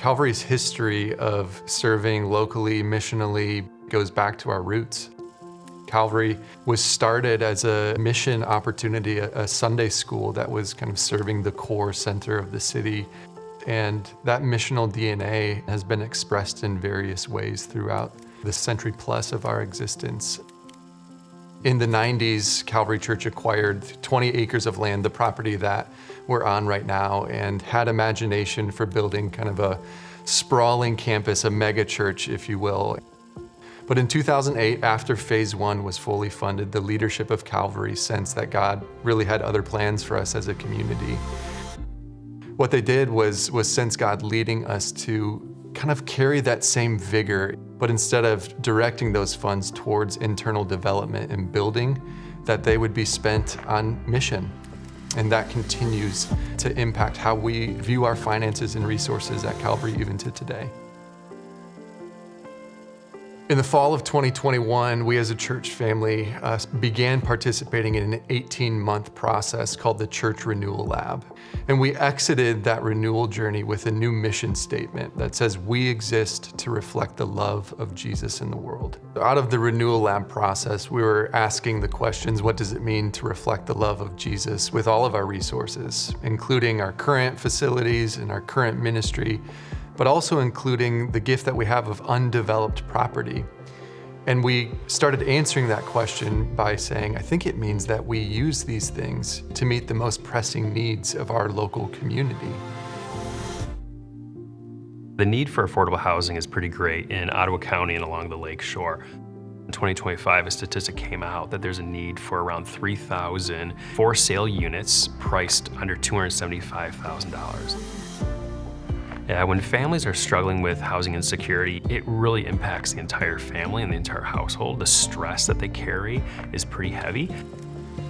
Calvary's history of serving locally, missionally, goes back to our roots. Calvary was started as a mission opportunity, a Sunday school that was kind of serving the core center of the city. And that missional DNA has been expressed in various ways throughout the century plus of our existence. In the 90s, Calvary Church acquired 20 acres of land, the property that we're on right now, and had imagination for building kind of a sprawling campus, a mega church, if you will. But in 2008, after phase one was fully funded, the leadership of Calvary sensed that God really had other plans for us as a community. What they did was sense God leading us to kind of carry that same vigor, but instead of directing those funds towards internal development and building, that they would be spent on mission. And that continues to impact how we view our finances and resources at Calvary even to today. In the fall of 2021, we as a church family began participating in an 18-month process called the Church Renewal Lab. And we exited that renewal journey with a new mission statement that says we exist to reflect the love of Jesus in the world. Out of the Renewal Lab process, we were asking the questions, what does it mean to reflect the love of Jesus with all of our resources, including our current facilities and our current ministry, but also including the gift that we have of undeveloped property. And we started answering that question by saying, I think it means that we use these things to meet the most pressing needs of our local community. The need for affordable housing is pretty great in Ottawa County and along the lake shore. In 2025, a statistic came out that there's a need for around 3,000 for sale units priced under $275,000. When families are struggling with housing insecurity, it really impacts the entire family and the entire household. The stress that they carry is pretty heavy.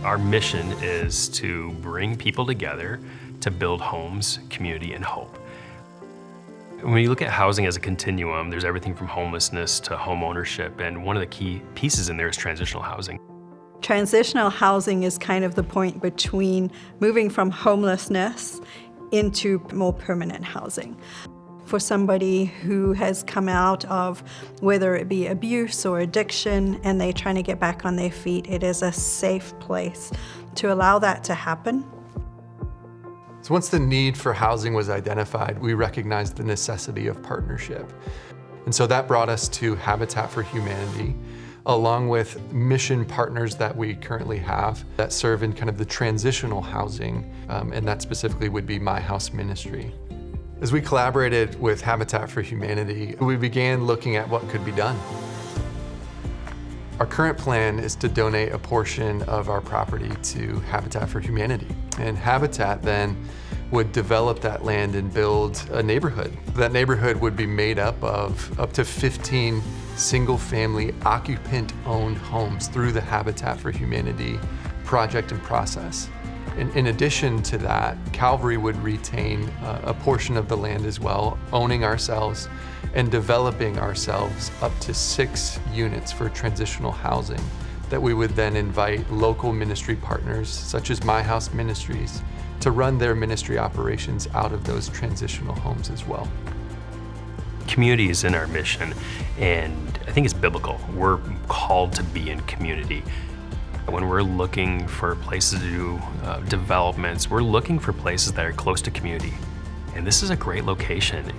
Our mission is to bring people together to build homes, community, and hope. When you look at housing as a continuum, there's everything from homelessness to home ownership, and one of the key pieces in there is transitional housing. Transitional housing is kind of the point between moving from homelessness into more permanent housing. For somebody who has come out of, whether it be abuse or addiction, and they're trying to get back on their feet, it is a safe place to allow that to happen. So once the need for housing was identified, we recognized the necessity of partnership. And so that brought us to Habitat for Humanity, along with mission partners that we currently have that serve in kind of the transitional housing, and that specifically would be My House Ministry. As we collaborated with Habitat for Humanity, we began looking at what could be done. Our current plan is to donate a portion of our property to Habitat for Humanity. And Habitat then would develop that land and build a neighborhood. That neighborhood would be made up of up to 15 single-family occupant-owned homes through the Habitat for Humanity project and process. In addition to that, Calvary would retain a portion of the land as well, owning ourselves and developing ourselves up to 6 units for transitional housing that we would then invite local ministry partners, such as My House Ministries, to run their ministry operations out of those transitional homes as well. Community is in our mission, and I think it's biblical. We're called to be in community. When we're looking for places to do developments, we're looking for places that are close to community. And this is a great location.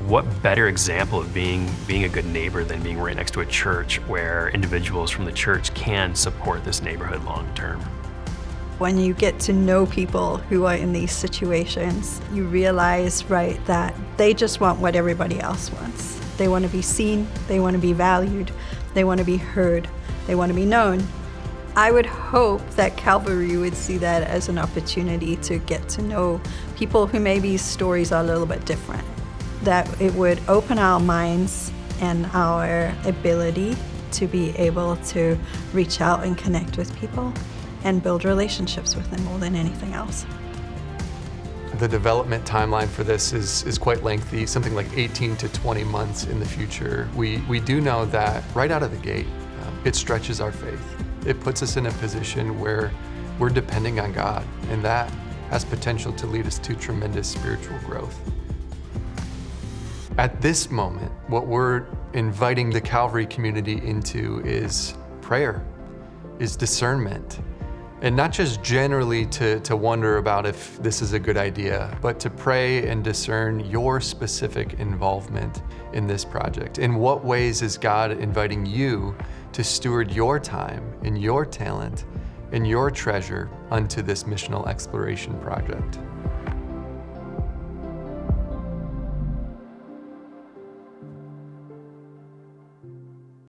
What better example of being a good neighbor than being right next to a church where individuals from the church can support this neighborhood long term? When you get to know people who are in these situations, you realize, right, that they just want what everybody else wants. They want to be seen, they want to be valued, they want to be heard, they want to be known. I would hope that Calvary would see that as an opportunity to get to know people who maybe stories are a little bit different. That it would open our minds and our ability to be able to reach out and connect with people and build relationships with them more than anything else. The development timeline for this is quite lengthy, something like 18 to 20 months in the future. We do know that right out of the gate, it stretches our faith. It puts us in a position where we're depending on God, and that has potential to lead us to tremendous spiritual growth. At this moment, what we're inviting the Calvary community into is prayer, is discernment. And not just generally to wonder about if this is a good idea, but to pray and discern your specific involvement in this project. In what ways is God inviting you to steward your time and your talent and your treasure unto this missional exploration project?